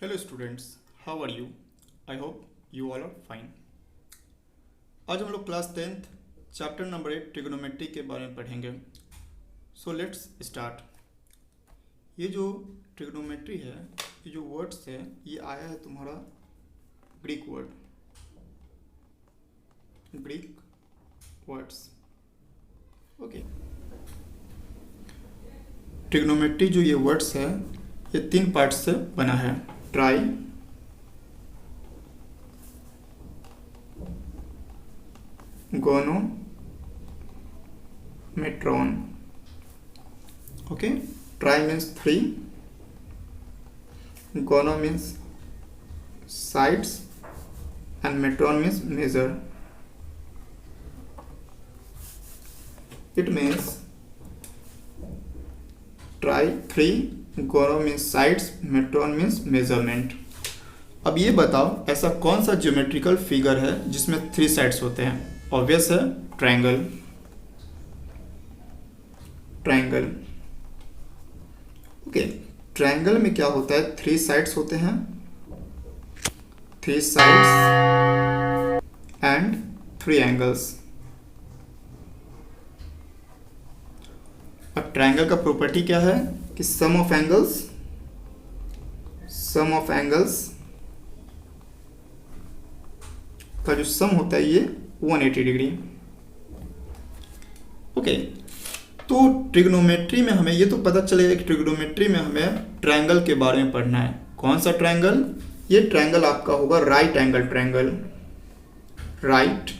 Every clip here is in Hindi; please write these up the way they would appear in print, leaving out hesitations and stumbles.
Hello students, how are you? I hope you all are fine. आज हम लोग class 10th chapter number 8 trigonometry के बारे में पढ़ेंगे। So let's start. ये जो ट्रिग्नोमेट्री है, ये जो वर्ड्स है, ये आया है तुम्हारा ग्रीक वर्ड्स। ओके, ट्रिग्नोमेट्री जो ये वर्ड्स है, ये 3 पार्ट्स से बना है। ट्राई, गोनो, मेट्रॉन। ओके, ट्राई मीन्स 3, गोनो means sides, and metron means measure. It means try 3, गोनो means sides, metron means measurement. अब ये बताओ, ऐसा कौन सा ज्योमेट्रिकल फिगर है जिसमें 3 साइड्स होते हैं? ऑब्वियस है, ट्रायंगल। ओके, ट्रायंगल में क्या होता है? 3 साइड्स होते हैं, 3 sides and 3 angles. अब ट्रायंगल का प्रॉपर्टी क्या है कि सम ऑफ एंगल्स का जो सम होता है ये 180 डिग्री। ओके, तो ट्रिग्नोमेट्री में हमें ये तो पता चलेगा कि ट्रिग्नोमेट्री में हमें ट्रायंगल के बारे में पढ़ना है। कौन सा ट्रायंगल? ये ट्रायंगल आपका होगा right angle triangle, right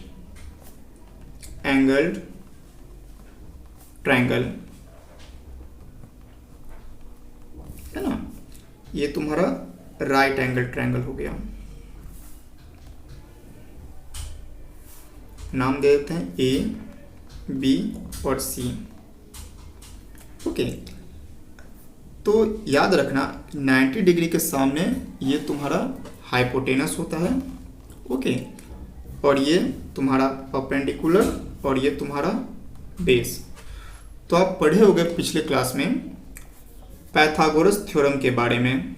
angled triangle, है ना? ये तुम्हारा राइट एंगल ट्रायंगल हो गया। नाम दे देते हैं ए, बी और सी। ओके, तो याद रखना 90 डिग्री के सामने ये तुम्हारा हाइपोटेनस होता है। ओके, और ये तुम्हारा परपेंडिकुलर और ये तुम्हारा बेस। तो आप पढ़े होंगे पिछले क्लास में पाइथागोरस थ्योरम के बारे में।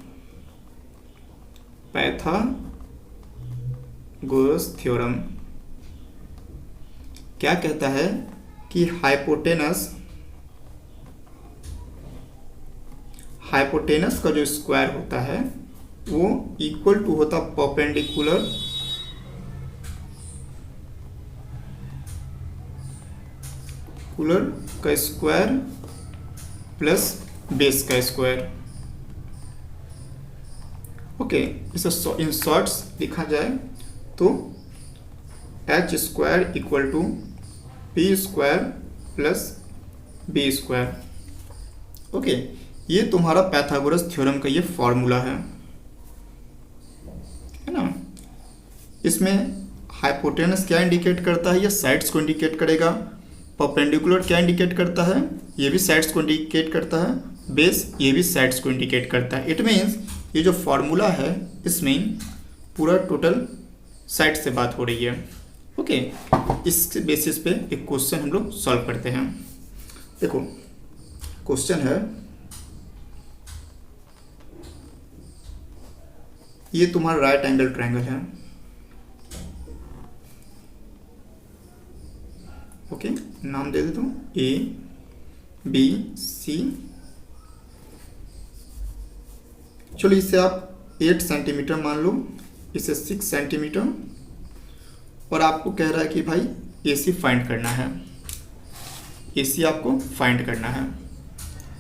पाइथागोरस थ्योरम क्या कहता है कि हाइपोटेनस का जो स्क्वायर होता है वो इक्वल टू होता परपेंडिकुलर का स्क्वायर प्लस बेस का स्क्वायर। ओके, इसे इन शॉर्ट्स लिखा जाए तो H square equal to P square plus B square. Okay, ये तुम्हारा पाइथागोरस थ्योरम का ये फॉर्मूला है ना? इसमें हाइपोटेनस क्या इंडिकेट करता है? ये साइड्स को इंडिकेट करेगा। परपेंडिकुलर क्या इंडिकेट करता है? ये भी साइड्स को इंडिकेट करता है। बेस ये भी साइड्स को इंडिकेट करता है। इट मीन्स ये जो फॉर्मूला है इसमें पूरा टोटल साइड से बात हो रही है। ओके, इस बेसिस पे एक क्वेश्चन हम लोग सॉल्व करते हैं। देखो, क्वेश्चन है, ये तुम्हारा राइट एंगल ट्रायंगल है। ओके, नाम दे देता हूँ ए, बी, सी। चलो इसे आप 8 सेंटीमीटर मान लो, इसे 6 सेंटीमीटर, और आपको कह रहा है कि भाई AC फाइंड करना है। AC आपको फाइंड करना है,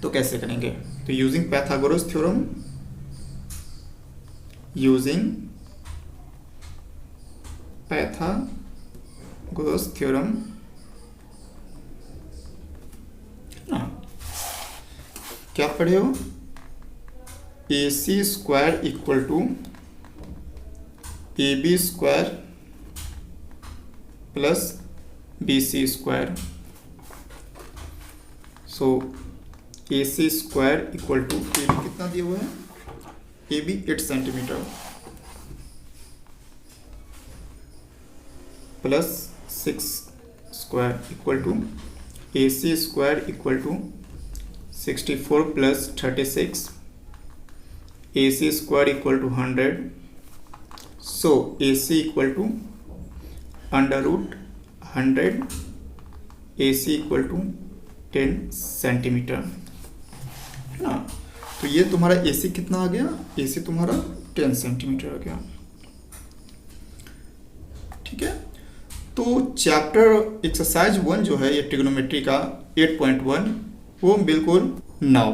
तो कैसे करेंगे? तो यूजिंग पाइथागोरस थ्योरम, क्या पढ़े हो? AC square equal to AB square plus BC square. So AC square equal to AB कितना दिया हुआ है? AB 8 centimetre plus 6 square equal to AC square equal to 64 plus 36 AC square equal to 100. So AC equal to under root 100, AC equal to 10 centimetre, है ना। तो ये तुम्हारा AC कितना आ गया, AC तुम्हारा 10 सेंटीमीटर आ गया। ठीक है, तो चैप्टर एक्सरसाइज 1 जो है ये ट्रिग्नोमेट्री का 8.1 वो बिल्कुल। Now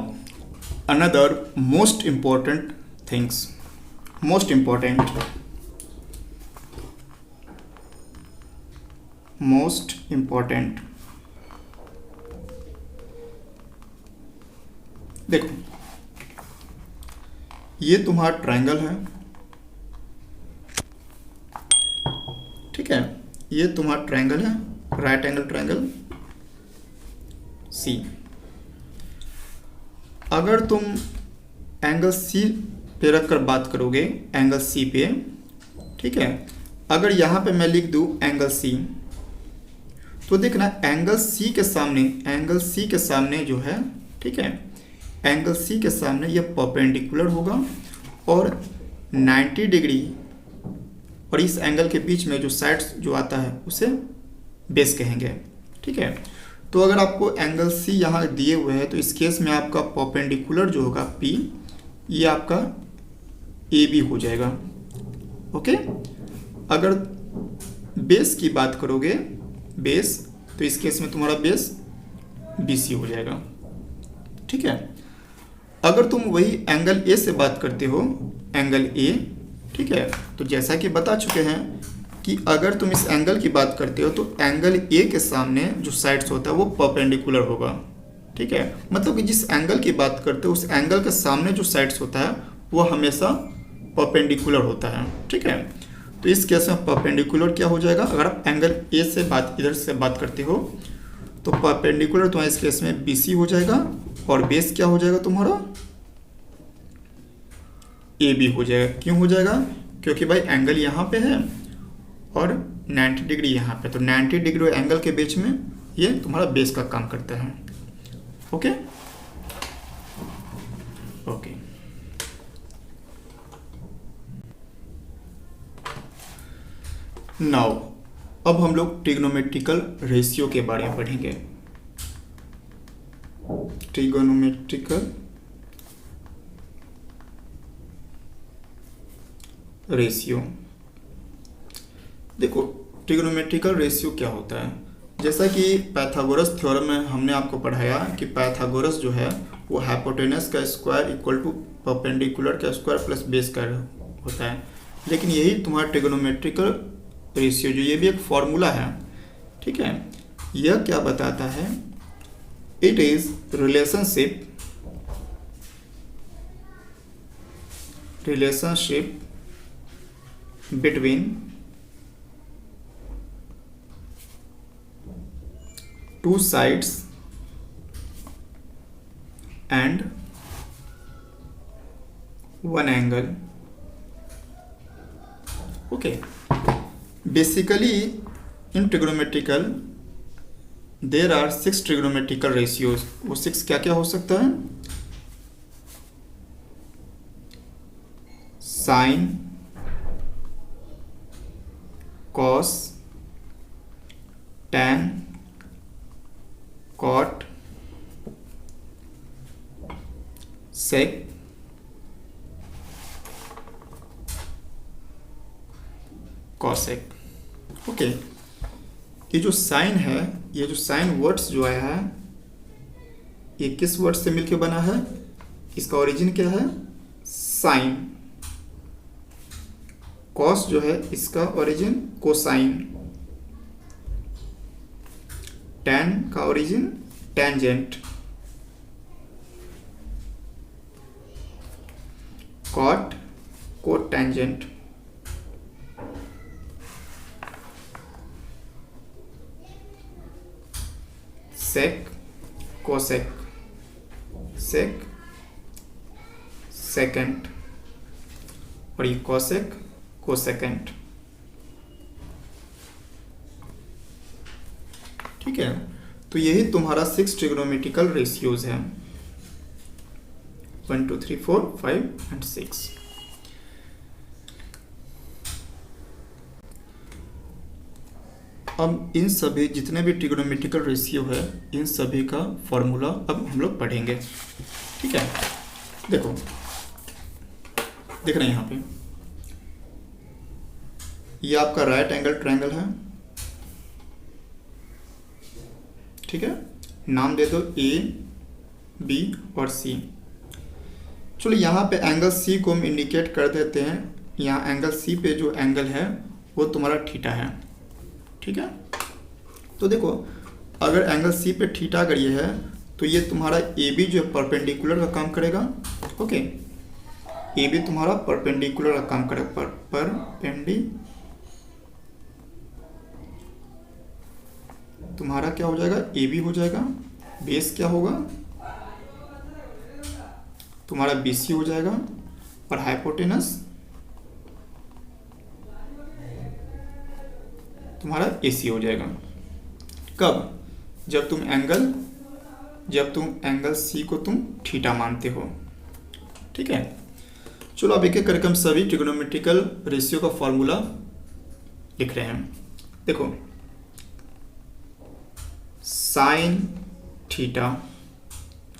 another most important things, most important देखो, ये तुम्हारा ट्रायंगल है, ठीक है, ये तुम्हारा ट्रायंगल है, राइट एंगल ट्रायंगल सी। अगर तुम एंगल सी पे रखकर बात करोगे, एंगल सी पे, ठीक है, अगर यहाँ पे मैं लिख दूँ एंगल सी, तो देखना एंगल सी के सामने जो है, ठीक है, एंगल सी के सामने ये परपेंडिकुलर होगा और 90 डिग्री, और इस एंगल के बीच में जो साइड्स जो आता है उसे बेस कहेंगे। ठीक है, तो अगर आपको एंगल सी यहाँ दिए हुए हैं तो इस केस में आपका परपेंडिकुलर जो होगा पी, ये आपका ए बी हो जाएगा। ओके, अगर बेस की बात करोगे, बेस, तो इस केस में तुम्हारा बेस बी सी हो जाएगा। ठीक है, अगर तुम वही एंगल ए से बात करते हो, एंगल ए, ठीक है, तो जैसा कि बता चुके हैं कि अगर तुम इस एंगल की बात करते हो तो एंगल ए के सामने जो साइड्स होता है वो परपेंडिकुलर होगा। ठीक है, मतलब कि जिस एंगल की बात करते हो उस एंगल के सामने जो साइड्स होता है वो हमेशा परपेंडिकुलर होता है। ठीक है, तो इस केस में परपेंडिकुलर क्या हो जाएगा, अगर आप एंगल ए से बात, इधर से बात करते हो तो परपेंडिकुलर तुम्हारा इस केस में बी सी हो जाएगा और बेस क्या हो जाएगा तुम्हारा ए बी हो जाएगा। क्यों हो जाएगा, क्योंकि भाई एंगल यहाँ पे है और 90 डिग्री यहाँ पे, तो 90 डिग्री एंगल के बीच में ये तुम्हारा बेस का काम करता है। ओके ओके, नाउ अब हम लोग ट्रिग्नोमेट्रिकल रेशियो के बारे में पढ़ेंगे। ट्रिग्नोमेट्रिकल रेशियो, देखो ट्रिग्नोमेट्रिकल रेशियो क्या होता है। जैसा कि पाइथागोरस थ्योरम में हमने आपको पढ़ाया कि पाइथागोरस जो है वो हाइपोटेनस का स्क्वायर इक्वल टू परपेंडिकुलर का स्क्वायर प्लस बेस का होता है, लेकिन यही तुम्हारा ट्रिग्नोमेट्रिकल रेशियो जो ये भी एक फॉर्मूला है। ठीक है, यह क्या बताता है, it is relationship between two sides and one angle. Okay, basically in trigonometrical there are 6 trigonometrical ratios. वो 6 क्या क्या हो सकता है, साइन, कॉस, टैन, कॉट, सेक, कॉसेक। ओके, ये जो साइन है, ये जो साइन वर्ड्स जो आया है ये किस वर्ड से मिलकर बना है, इसका ओरिजिन क्या है, साइन। कॉस जो है इसका ओरिजिन कोसाइन, टैन का origin tangent, cot cotangent, sec cosec, sec second, और ये कोसेक कोसेकेंड। ठीक है, तो यही तुम्हारा 6 ट्रिग्नोमेट्रिकल रेशियोज है। 1 2 3 4 5 and 6। अब इन सभी जितने भी ट्रिग्नोमेट्रिकल रेशियो है इन सभी का फॉर्मूला अब हम लोग पढ़ेंगे। ठीक है, देखो देख रहे हैं यहाँ पे ये आपका राइट एंगल ट्रायंगल है। ठीक है, नाम दे दो ए बी और सी। चलो यहाँ पे एंगल सी को हम इंडिकेट कर देते हैं। यहाँ एंगल सी पे जो एंगल है वो तुम्हारा थीटा है। ठीक है, तो देखो अगर एंगल सी पे थीटा अगर ये है तो ये तुम्हारा ए बी जो है परपेंडिकुलर का काम करेगा। ओके, ए बी तुम्हारा परपेंडिकुलर का काम करेगा। तुम्हारा क्या हो जाएगा, ए बी हो जाएगा। बेस क्या होगा, तुम्हारा बी सी हो जाएगा। और हाइपोटेनस तुम्हारा ए सी हो जाएगा। कब, जब तुम एंगल सी को तुम थीटा मानते हो। ठीक है, चलो अब एक एक करके हम सभी ट्रिग्नोमेट्रिकल रेशियो का फॉर्मूला लिख रहे हैं। देखो साइन थीटा।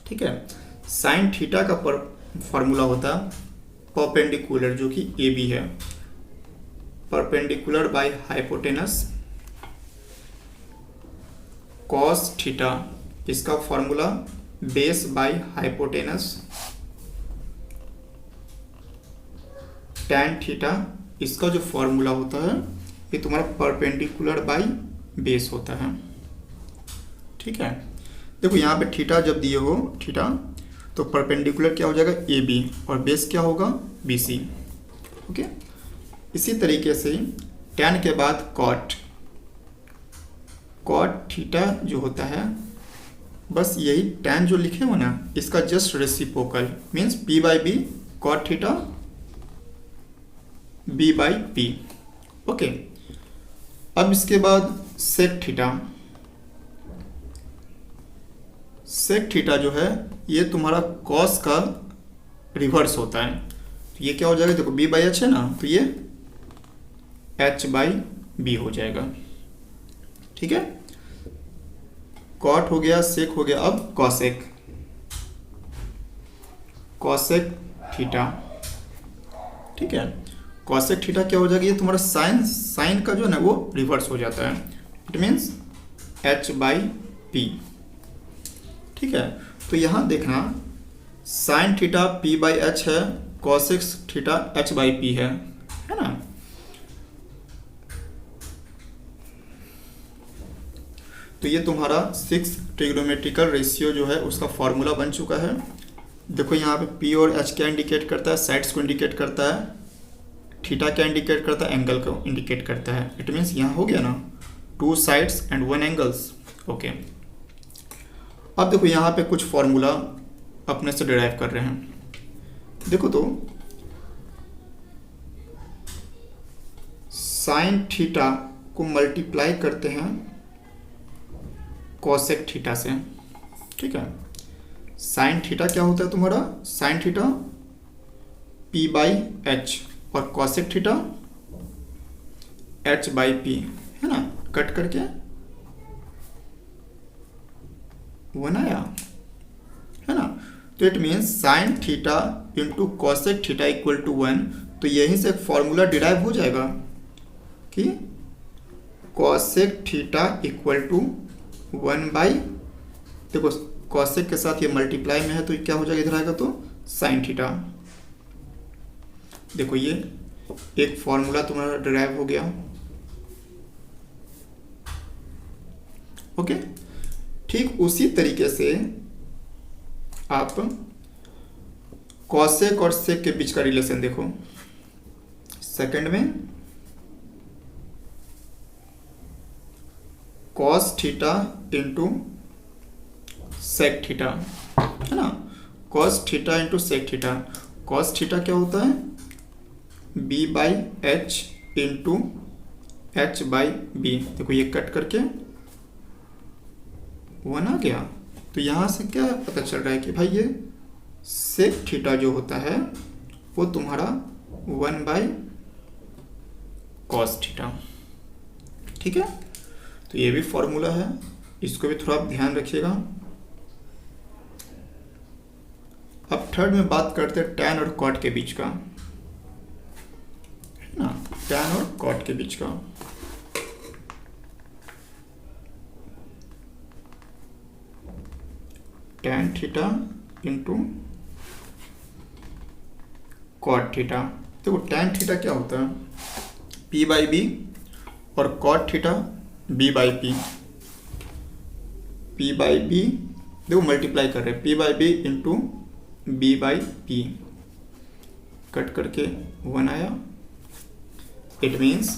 ठीक है, साइन थीटा का फॉर्मूला होता है परपेंडिकुलर जो कि ए बी है, perpendicular by hypotenuse cos theta. इसका formula base by hypotenuse tan theta. इसका जो फॉर्मूला होता है ये तुम्हारा परपेंडिकुलर बाय बेस होता है। ठीक है, देखो यहाँ पे थीटा जब दिए हो थीटा तो परपेंडिकुलर क्या हो जाएगा ए बी और बेस क्या होगा बी सी। ओके, इसी तरीके से टैन के बाद कॉट थीटा जो होता है बस यही टैन जो लिखे हो ना इसका just reciprocal means P by B cot theta B by P. Okay, अब इसके बाद सेक थीटा जो है ये तुम्हारा कॉस का रिवर्स होता है। तो ये क्या हो जाएगा, देखो बी बाई एच है ना तो ये एच बाई बी हो जाएगा। ठीक है, कॉट हो गया, सेक हो गया। अब कॉसेक थीटा। ठीक है, कॉसेक थीटा क्या हो जाएगा, ये तुम्हारा साइन का जो है ना वो रिवर्स हो जाता है। It means H by P. ठीक है, तो यहां देखना sine theta P by H है, cosec theta H by P है ना। तो ये तुम्हारा 6 ट्रिग्नोमेट्रिकल रेशियो जो है उसका फॉर्मूला बन चुका है। देखो यहाँ पे पी और एच क्या इंडिकेट करता है, साइड्स को इंडिकेट करता है। थीटा क्या इंडिकेट करता है, एंगल को इंडिकेट करता है। इट मीन्स यहाँ हो गया ना 2 साइड्स एंड 1 एंगल्स। ओके, अब देखो यहाँ पे कुछ फॉर्मूला अपने से डिराइव कर रहे हैं। देखो तो साइन थीटा को मल्टीप्लाई करते हैं कॉसेक थीटा से। ठीक है, साइन थीटा क्या होता है तुम्हारा, sine theta P by H और cosec theta H by P है ना। कट करके 1 आया है ना। तो it means sine theta into cosec theta equal to 1। तो यहीं से एक फॉर्मूला डिराइव हो जाएगा कि cosec theta equal to 1 by, देखो कॉसेक के साथ ये मल्टीप्लाई में है तो क्या हो जाएगा, इधर आएगा तो साइन थीटा। देखो ये एक फॉर्मूला तुम्हारा डिराइव हो गया। ओके, ठीक उसी तरीके से आप कॉसेक और सेक के बीच का रिलेशन देखो। सेकंड में cos theta into sec theta है ना। Cos theta into sec theta. Cos theta क्या होता है, B by H into H by B. देखो ये कट करके 1 आ गया। तो यहाँ से क्या पता चल रहा है कि भाई ये सेक थीटा जो होता है वो तुम्हारा 1/cos थीटा। ठीक है, तो ये भी फॉर्मूला है, इसको भी थोड़ा ध्यान रखिएगा। अब थर्ड में बात करते हैं tan और cot के बीच का, है ना, tan और cot के बीच का। tan theta into cot theta. देखो tan थीटा क्या होता है, p/b, और cot थीटा b/p। p/b देखो मल्टीप्लाई कर रहे हैं, p/b इंटू b/p, कट करके 1 आया। It means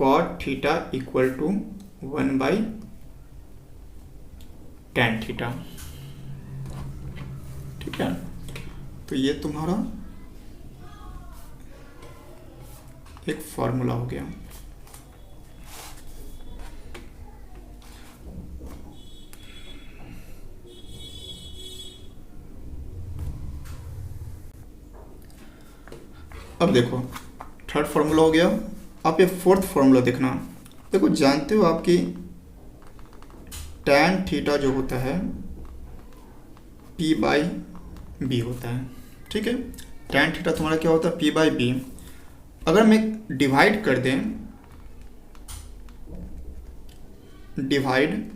cot theta equal to 1/tan theta. ठीक है, तो ये तुम्हारा एक फॉर्मूला हो गया। अब देखो थर्ड फॉर्मूला हो गया। आप ये फोर्थ फॉर्मूला देखना। देखो जानते हो आपकी tan थीटा जो होता है p/b होता है। ठीक है, tan थीटा तुम्हारा क्या होता है, p/b। अगर मैं डिवाइड कर दें, divide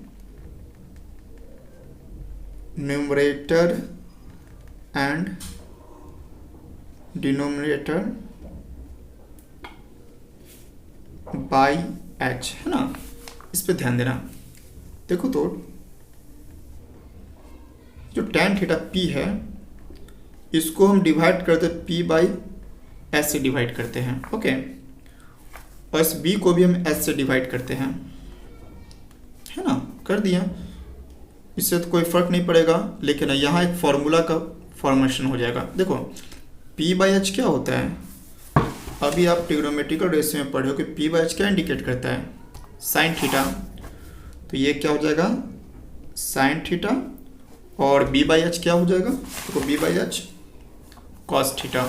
numerator and denominator by h, है ना, इस पे ध्यान देना। देखो तो जो tan थीटा p है इसको हम डिवाइड करते p/s से डिवाइड करते हैं। ओके, और इस b को भी हम s से डिवाइड करते हैं, है ना, कर दिया। इससे तो कोई फर्क नहीं पड़ेगा, लेकिन यहाँ एक फॉर्मूला का फॉर्मेशन हो जाएगा। देखो p/h क्या होता है, अभी आप ट्रिग्नोमेट्रिकल रेशियो में पढ़े हो कि p/h क्या इंडिकेट करता है, साइन थीटा। तो ये क्या हो जाएगा, साइन थीटा, और b/h क्या हो जाएगा, तो b/h cos theta.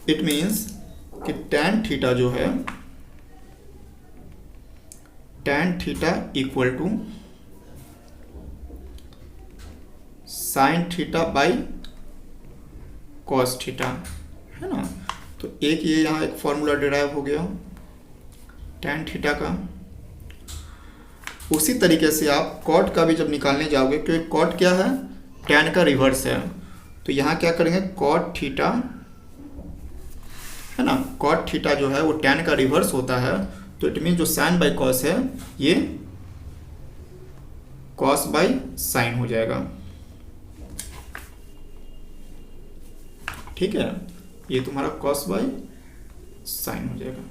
It means कि tan थीटा जो है, tan theta equal to sine theta by cos theta, है ना। तो एक ये यहाँ एक फॉर्मूला डिराइव हो गया tan थीटा का। उसी तरीके से आप cot का भी जब निकालने जाओगे, क्योंकि cot क्या है, tan का रिवर्स है, तो यहाँ क्या करेंगे, cot थीटा, है ना, cot थीटा जो है वो tan का रिवर्स होता है। तो इट मीन जो साइन बाई cos है ये cos बाई साइन हो जाएगा। ठीक है, ये तुम्हारा cos बाई साइन हो जाएगा।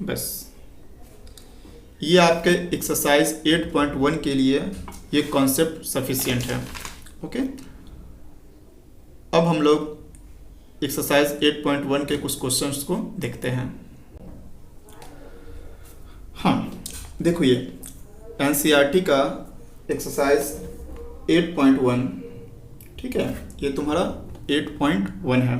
बस ये आपके एक्सरसाइज 8.1 के लिए ये कॉन्सेप्ट सफिशिएंट है। ओके, अब हम लोग एक्सरसाइज 8.1 के कुछ क्वेश्चंस को देखते हैं। हाँ देखो, ये एनसीईआरटी का एक्सरसाइज 8.1, ठीक है, ये तुम्हारा 8.1 है।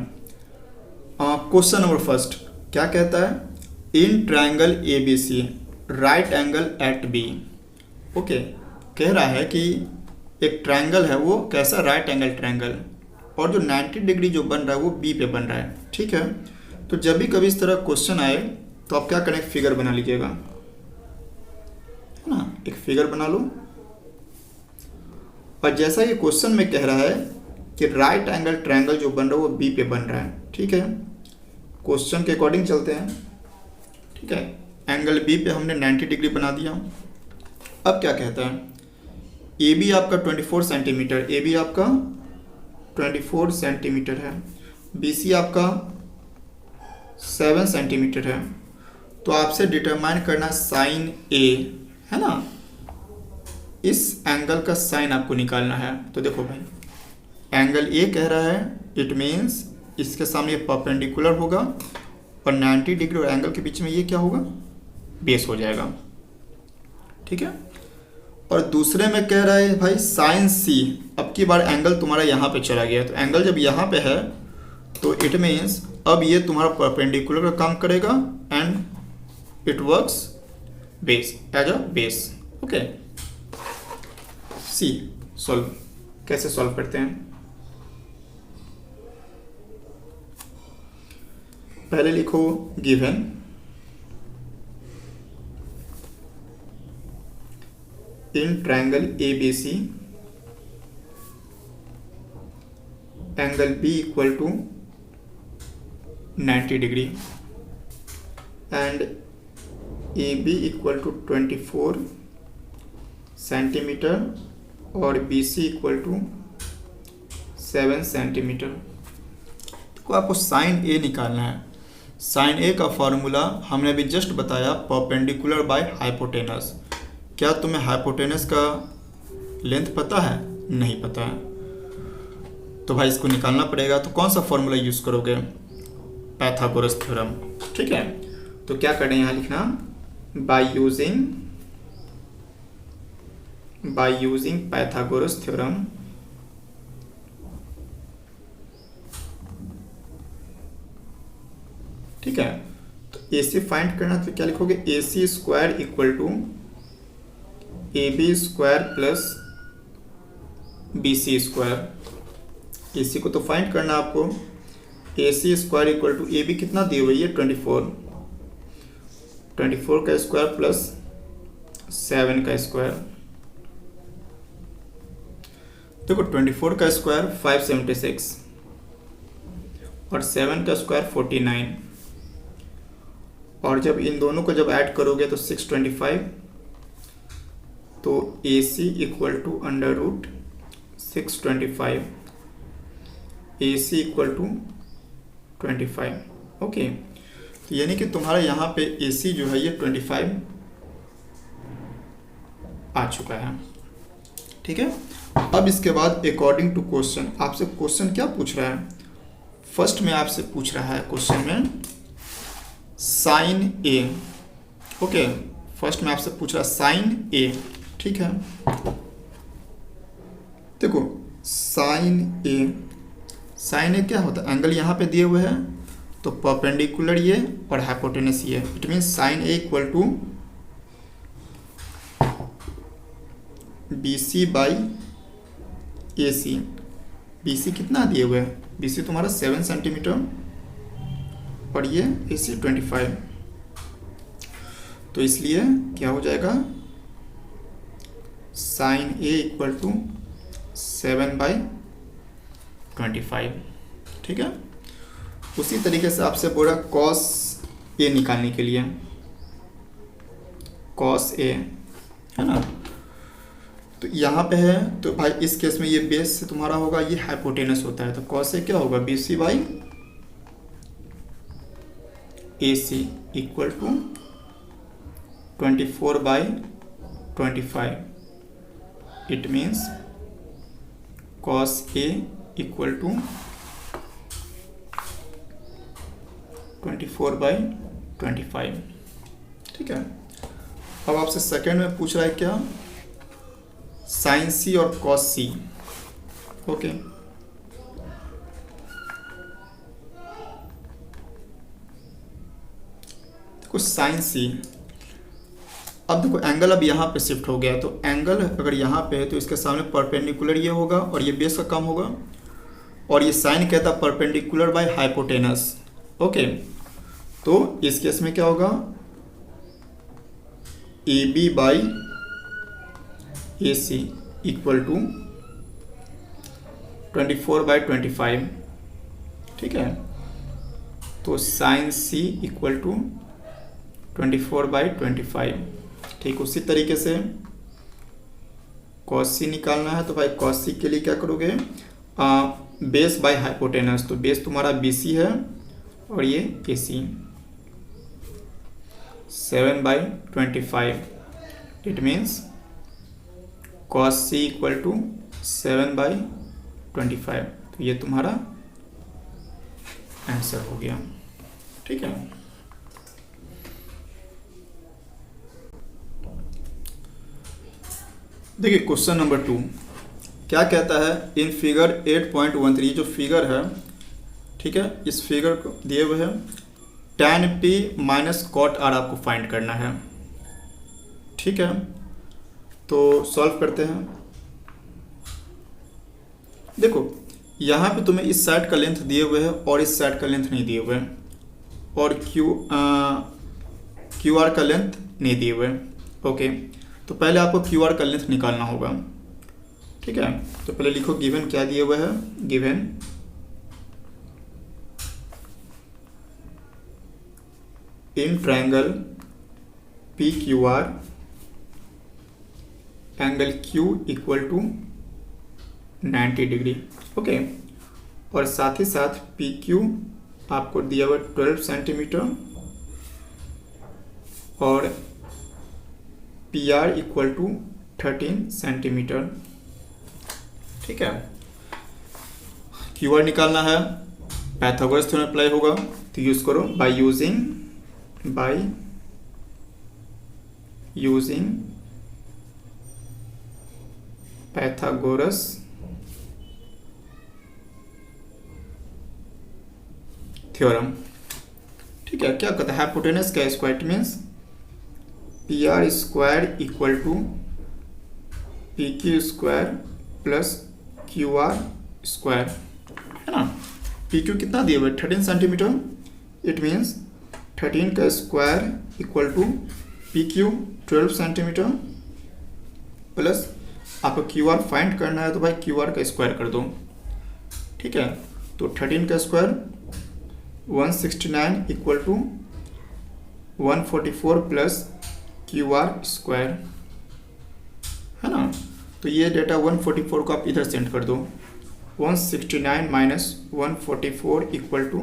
क्वेश्चन नंबर फर्स्ट क्या कहता है, in triangle ABC right angle at B। Okay, कह रहा है कि एक ट्रायंगल है वो कैसा, राइट एंगल ट्रायंगल, और जो 90 डिग्री जो बन रहा है वो B पे बन रहा है। ठीक है, तो जब भी कभी इस तरह क्वेश्चन आए तो आप क्या करें, फिगर बना लीजिएगा, है ना, एक फिगर बना लो। और जैसा ये क्वेश्चन में कह रहा है कि राइट एंगल ट्रायंगल जो बन रहा है वो B पे बन रहा है। ठीक है, क्वेश्चन के अकॉर्डिंग चलते हैं। ठीक है, एंगल B पे हमने 90 डिग्री बना दिया। अब क्या कहता है, AB आपका 24 सेंटीमीटर, AB आपका 24 सेंटीमीटर है, BC आपका 7 सेंटीमीटर है। तो आपसे डिटरमाइन करना साइन A, है ना, इस एंगल का साइन आपको निकालना है। तो देखो भाई, एंगल A कह रहा है, इट मीन्स इसके सामने परपेंडिकुलर होगा, और 90 डिग्री और एंगल के बीच में ये क्या होगा, बेस हो जाएगा। ठीक है, और दूसरे में कह रहा है भाई साइन सी। अब की बार एंगल तुम्हारा यहाँ पे चला गया, तो एंगल जब यहाँ पे है तो इट मीन्स अब ये तुम्हारा परपेंडिकुलर का काम करेगा and it works base as a base. Okay, see solve, कैसे सॉल्व करते हैं? पहले लिखो given in triangle ABC angle B equal to 90 degree and AB equal to 24 centimetre और BC इक्वल टू 7 सेंटीमीटर। तो आपको साइन A निकालना है। साइन A का फॉर्मूला हमने अभी जस्ट बताया, परपेंडिकुलर बाय हाइपोटेनस। क्या तुम्हें हाइपोटेनस का लेंथ पता है? नहीं पता है, तो भाई इसको निकालना पड़ेगा। तो कौन सा फॉर्मूला यूज करोगे? Pythagoras theorem. ठीक है, तो क्या करें यहाँ लिखना, बाय यूजिंग पाइथागोरस थ्योरम ठीक है। तो AC फाइंड करना, तो क्या लिखोगे, AC square equal to AB square plus BC square. AC को तो फाइंड करना आपको। AC square equal to AB कितना दिए हुए, ये 24 का स्क्वायर प्लस 7 का स्क्वायर। देखो 24 का स्क्वायर 576 और 7 का स्क्वायर 49, और जब इन दोनों को जब ऐड करोगे तो 625, तो AC equal to under root 625, AC equal to 25। Okay, तो यानी कि तुम्हारा यहाँ पे AC जो है ये 25 आ चुका है। ठीक है, अब इसके बाद अकॉर्डिंग टू क्वेश्चन, आपसे क्वेश्चन क्या पूछ रहा है? फर्स्ट में आपसे पूछ रहा है क्वेश्चन में साइन A। ओके, फर्स्ट में आपसे पूछ रहा है साइन A। ठीक है, देखो साइन A क्या होता है? एंगल यहाँ पे दिए हुए हैं, तो परपेंडिकुलर ये और हाइपोटेनस ये, it mean sine A equal to BC by AC। BC कितना दिए हुए हैं? BC तुम्हारा 7 सेंटीमीटर और ये AC 25, तो इसलिए क्या हो जाएगा, साइन A इक्वल टू 7/25। ठीक है, उसी तरीके से आपसे बोला कॉस A निकालने के लिए, कॉस A है ना, तो यहाँ पे है, तो भाई इस केस में ये बेस से तुम्हारा होगा, ये हाइपोटेनस होता है, तो कॉस A क्या होगा, BC by AC equal to 24/25। It means cos A equal to 24/25। ठीक है, अब आपसे सेकेंड में पूछ रहा है क्या, साइन C और cos C। ओके, देखो साइन C, अब देखो एंगल अब यहाँ पे शिफ्ट हो गया है, तो एंगल अगर यहाँ पे है तो इसके सामने परपेंडिकुलर ये होगा और ये बेस का काम होगा, और ये साइन कहता है परपेंडिकुलर बाय हाइपोटेनस। ओके, तो इस केस में क्या होगा, AB by AC equal to 24/25। ठीक है, तो साइन C इक्वल टू 24/25। ठीक, उसी तरीके से cos C निकालना है, तो भाई cos C के लिए क्या करोगे, बेस बाय हाइपोटेनस, तो बेस तुम्हारा BC है और ये AC 7/25। It means cos C equal to 7/25, तो ये तुम्हारा आंसर हो गया। ठीक है, देखिए क्वेश्चन नंबर 2 क्या कहता है, इन फिगर 8.13 जो फिगर है, ठीक है, इस फिगर को दिए हुए है tan p minus cot R आपको फाइंड करना है। ठीक है, तो सॉल्व करते हैं। देखो यहाँ पे तुम्हें इस साइड का लेंथ दिए हुए है और इस साइड का लेंथ नहीं दिए हुए हैं, और क्यू आर का लेंथ नहीं दिए हुए। ओके, तो पहले आपको क्यू आर का लेंथ निकालना होगा। ठीक है, तो पहले लिखो गिवन क्या दिए हुए है, given in triangle P Q R angle Q equal to 90 degree. Okay, और साथ ही साथ PQ आपको दिया हुआ 12 सेंटीमीटर और PR इक्वल टू 13 सेंटीमीटर। ठीक है, QR निकालना है, पाइथागोरस थ्योरम अप्लाई होगा, तो यूज करो बाय यूजिंग पाइथागोरस थ्योरम। ठीक है, क्या कहता है, हाइपोटेनस का square means P R square equal to P Q square plus Q R square, है ना। पी क्यू कितना दिया हुआ है, 13 सेंटीमीटर, इट मीन्स 13 का square equal to P Q 12 centimetre plus आपको क्यू आर फाइंड करना है, तो भाई क्यू आर का स्क्वायर कर दो। ठीक है, तो 13 का square 169 equal to 144 plus Q R square, है ना। तो ये डेटा 144 को आप इधर सेंड कर दो, 169 minus 144 equal to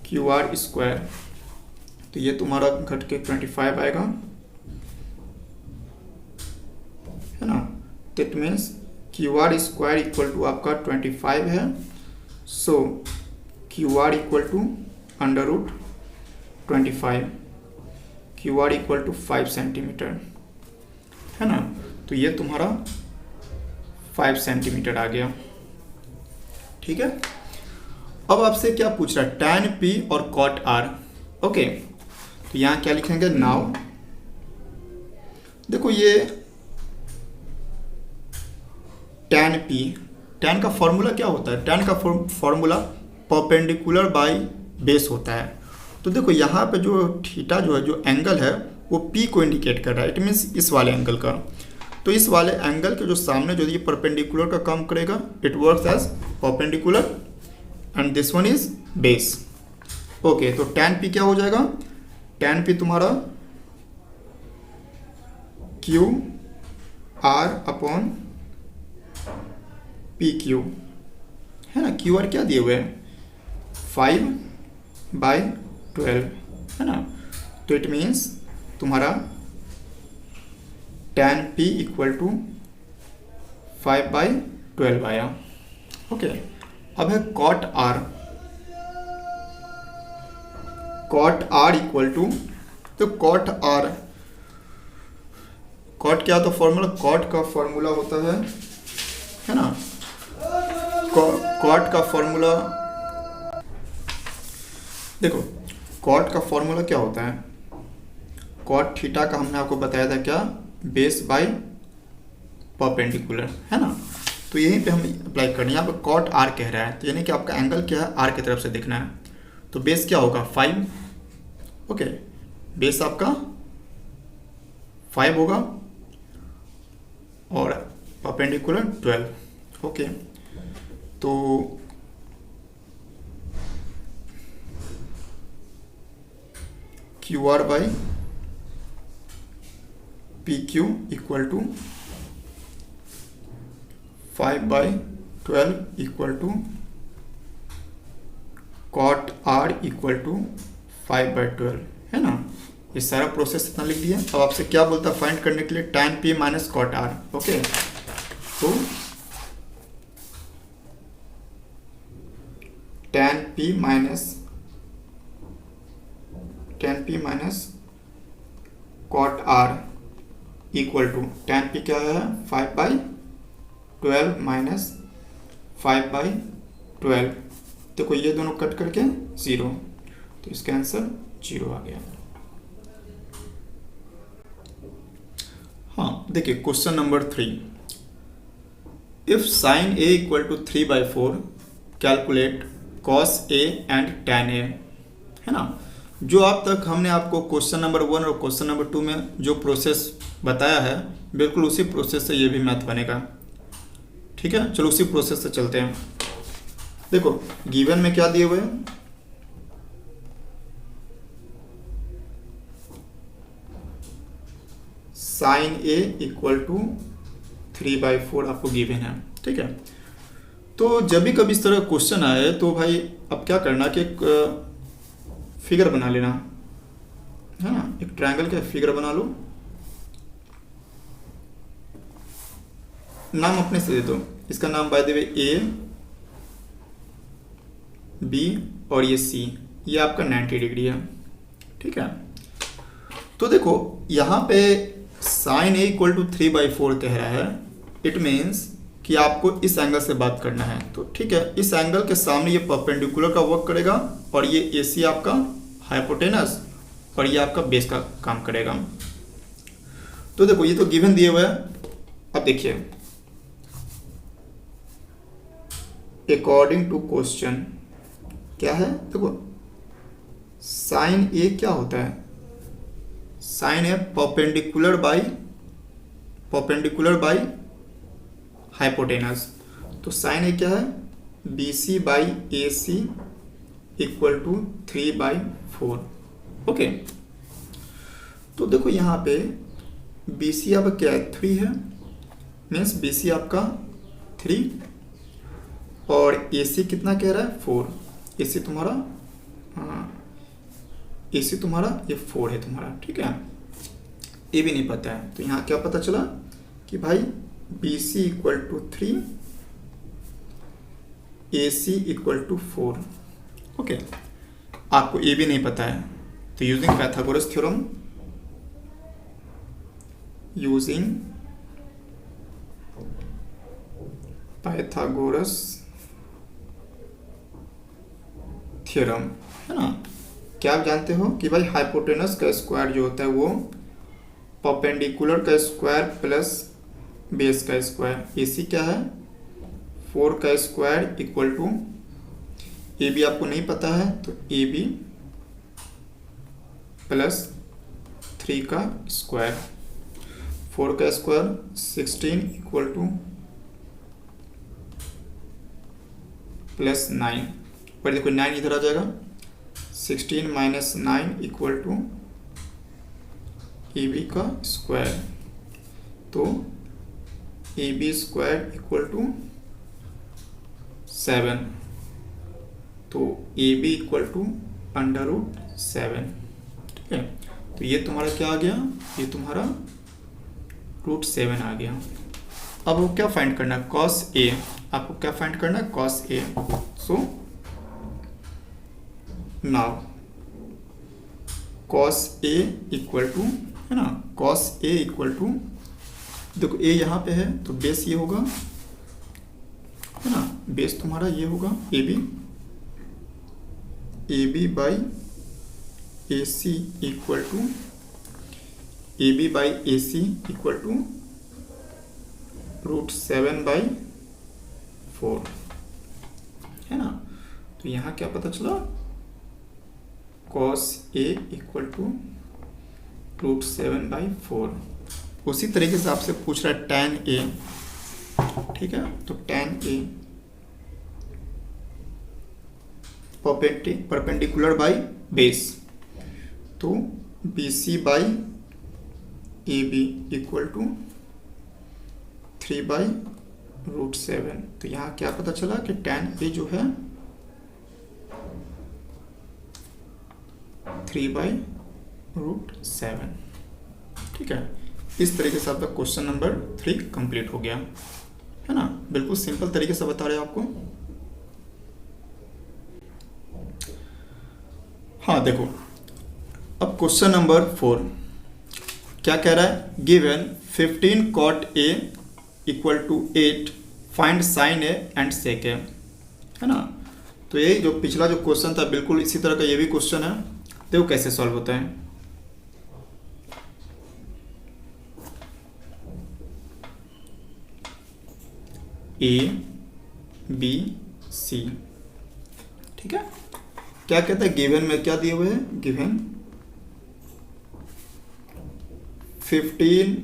Q R square, तो ये तुम्हारा घट के 25 आएगा, है ना। That means Q R square equal to आपका 25 है, so Q R equal to under root 25, Q R equal to 5 centimetre, है ना। तो ये तुम्हारा 5 सेंटीमीटर आ गया। ठीक है, अब आपसे क्या पूछ रहा है, tan p और cot r। ओके, तो यहाँ क्या लिखेंगे, नाउ देखो ये tan p, tan का फॉर्मूला क्या होता है, tan का फॉर्मूला परपेंडिकुलर बाय बेस होता है। तो देखो यहाँ पे जो थीटा जो है, जो एंगल है वो p को इंडिकेट कर रहा है, इट मीन्स इस वाले एंगल का। तो इस वाले एंगल के जो सामने जो ये परपेंडिकुलर का काम करेगा, it works as perpendicular and this one is base. Okay, तो tan p क्या हो जाएगा, tan p तुम्हारा q r upon P Q, है ना। क्यू आर क्या दिए हुए हैं, 5/12, है ना। तो इट मीन्स तुम्हारा tan p इक्वल टू 5/12 आया। ओके, अब है cot r, cot r equal to, तो cot r, cot क्या होता है फॉर्मूला, cot का फॉर्मूला होता है ना, cot का फॉर्मूला, देखो cot का फॉर्मूला क्या होता है, cot थीटा का हमने आपको बताया था क्या, बेस बाय परपेंडिकुलर, है ना। तो यहीं पे हम अप्लाई करनी है, यहाँ पे cot r कह रहा है, तो यानी कि आपका एंगल क्या है, r की तरफ से देखना है। तो बेस क्या होगा, 5, ओके, बेस आपका 5 होगा और परपेंडिकुलर 12। ओके, तो Q R by P Q equal to 5/12 equal to cot r equal to 5/12, है ना। ये सारा प्रोसेस इतना लिख दिया। अब आपसे क्या बोलता है फाइंड करने के लिए, tan p minus cot r। Okay, तो tan p minus cot r equal to tan p क्या है 5/12 माइनस 5/12। देखो ये दोनों कट करके 0, तो इसका आंसर 0 आ गया। हाँ देखिए question number 3, if sin a equal to 3/4 calculate cos a and tan a, है ना। जो अब तक हमने आपको क्वेश्चन नंबर 1 और क्वेश्चन नंबर 2 में जो प्रोसेस बताया है, बिल्कुल उसी प्रोसेस से ये भी मैथ बनेगा। ठीक है, चलो उसी प्रोसेस से चलते हैं। देखो गिवन में क्या दिए हुए हैं, साइन ए इक्वल टू 3/4 आपको गिवन है। ठीक है, तो जब भी कभी इस तरह क्वेश्चन आए तो भाई अब क्या करना कि एक फिगर बना लेना, है ना। एक ट्रायंगल का फिगर बना लो, नाम अपने से दे दो। इसका नाम by the way A, B और ये सी, ये आपका 90 डिग्री है। ठीक है, तो देखो यहाँ पे साइन ए इक्वल टू 3/4 कह रहा है, इट मीन्स कि आपको इस एंगल से बात करना है। तो ठीक है, इस एंगल के सामने ये परपेंडिकुलर का वर्क करेगा और ये ए सी आपका हाइपोटेनस और ये आपका बेस का काम करेगा। तो देखो ये तो गिवन दिए हुए हैं। अब देखिए अकॉर्डिंग टू क्वेश्चन क्या है, देखो साइन ए क्या होता है, sine A perpendicular by hypotenuse. तो साइन ए क्या है B C by A C equal to 3/4। Okay, तो देखो यहाँ पे बी सी आपका क्या है 3 है, मीन्स बी सी आपका 3 और ए सी कितना कह रहा है 4। ए सी तुम्हारा ये 4 है तुम्हारा। ठीक है, ये भी नहीं पता है, तो यहाँ क्या पता चला कि भाई B C equal to 3, A C equal to 4। Okay, आपको ये भी नहीं पता है, तो यूजिंग पाइथागोरस थ्योरम, है ना। क्या आप जानते हो कि भाई हाइपोटेनस का स्क्वायर जो होता है वो परपेंडिकुलर का स्क्वायर प्लस बेस का स्क्वायर। एसी क्या है 4 का square equal to, A B आपको नहीं पता है तो ए बी प्लस 3 का स्क्वायर, 4 का स्क्वायर 16 इक्वल टू प्लस 9, पर देखो 9 इधर आ जाएगा, 16 minus 9 equal to A B का स्क्वायर, तो A B square equal to 7, तो ए बी इक्वल टू √7। ठीक है, तो ये तुम्हारा क्या आ गया, ये तुम्हारा √7 आ गया। अब वो क्या फाइंड करना है cos A, आपको क्या फाइंड करना है cos A। So now cos A equal to, है ना, cos A इक्वल टू, देखो A यहाँ पे है तो बेस ये होगा, है ना, बेस तुम्हारा ये होगा A B by A C equal to, A B by A C equal to √7/4, है ना। तो यहाँ क्या पता चला cos A इक्वल टू √7/4। उसी तरीके से आपसे पूछ रहा है tan A। ठीक है, तो tan A perpendicular by base, तो BC by AB equal to 3/√7। तो यहाँ क्या पता चला कि tan A जो है 3/√7। ठीक है, इस तरीके से आपका क्वेश्चन नंबर 3 कंप्लीट हो गया, है ना। बिल्कुल सिंपल तरीके से बता रहे हैं आपको। हाँ देखो, अब क्वेश्चन नंबर 4, क्या कह रहा है, given 15 cot A equal to 8 find sine A and sec A, है ना। तो यही जो पिछला जो क्वेश्चन था बिल्कुल इसी तरह का ये भी क्वेश्चन है। देखो कैसे सॉल्व होता है। ए बी सी, ठीक है। क्या कहता है, गिवन में क्या दिए हुए हैं, given 15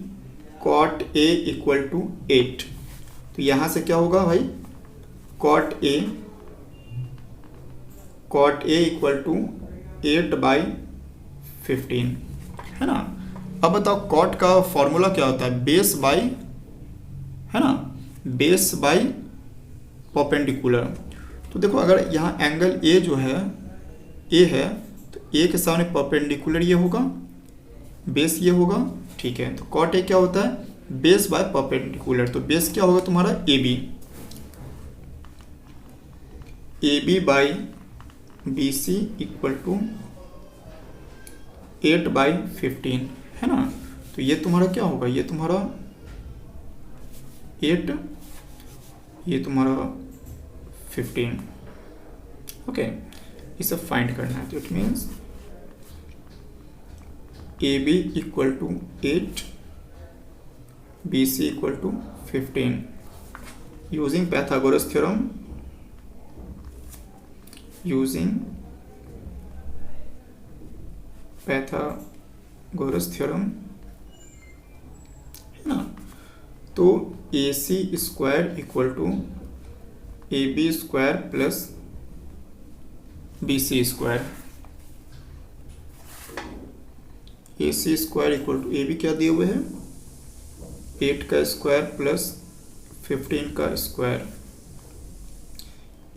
cot A equal to 8। तो यहां से क्या होगा भाई, cot A इक्वल टू 8/15, है ना। अब बताओ cot का फॉर्मूला क्या होता है, बेस बाय, है ना, बेस बाय परपेंडिकुलर। तो देखो अगर यहाँ एंगल ए जो है ए है, तो ए के सामने परपेंडिकुलर ये होगा, बेस ये होगा, ठीक है। तो cot ए क्या होता है, बेस बाय परपेंडिकुलर। तो बेस क्या होगा तुम्हारा, A B by B C equal to 8/15, है ना। तो ये तुम्हारा क्या होगा, ये तुम्हारा 8, ये तुम्हारा 15, ओके। इसे फाइंड करना है। तो it means A B equal to 8, B C equal to 15 using Pythagoras theorem, using Pythagoras theorem, है ना। तो A C square equal to A B square plus B C square, A C square equal to A B क्या दिए हुए हैं, 8 का स्क्वायर प्लस 15 का square,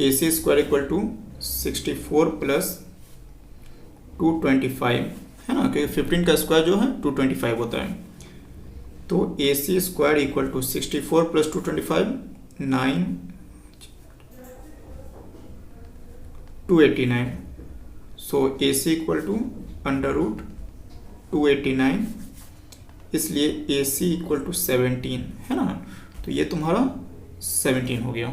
A C square equal to 64 plus 225, है ना, क्योंकि 15 का स्क्वायर जो है 225 होता है। तो A C square equal to 64 plus 225 289। So A C equal to under root 289, इसलिए ए सी इक्वल टू 17, है ना। तो ये तुम्हारा 17 हो गया,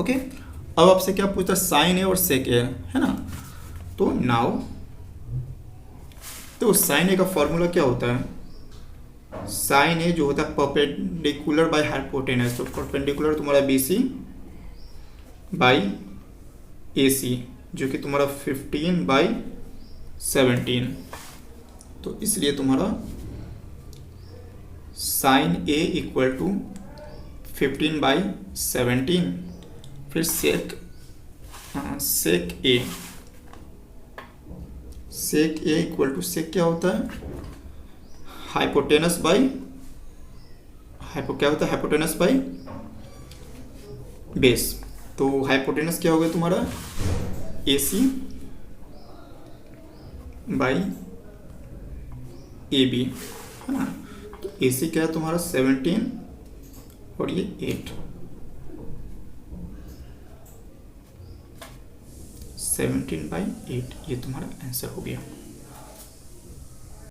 ओके। अब आपसे क्या पूछता है, साइन ए और सेक ए, है ना। तो नाउ तो साइन ए का फॉर्मूला क्या होता है, साइन ए जो होता है परपेंडिकुलर बाय हाइपोटेनस। तो परपेंडिकुलर तुम्हारा बी सी बाई ए सी, जो कि तुम्हारा 15/17। तो इसलिए तुम्हारा साइन ए इक्वल टू 15/17, फिर सेक ए इक्वल टू सेक क्या होता है, हाइपोटेनस बाई क्या होता है, हाइपोटेनस बाई बेस। तो हाइपोटेनस क्या होगा तुम्हारा, ए सी बाई ए बी, है ना। तो ए सी क्या है तुम्हारा 17 और ये 8, 17/8, ये तुम्हारा आंसर हो गया।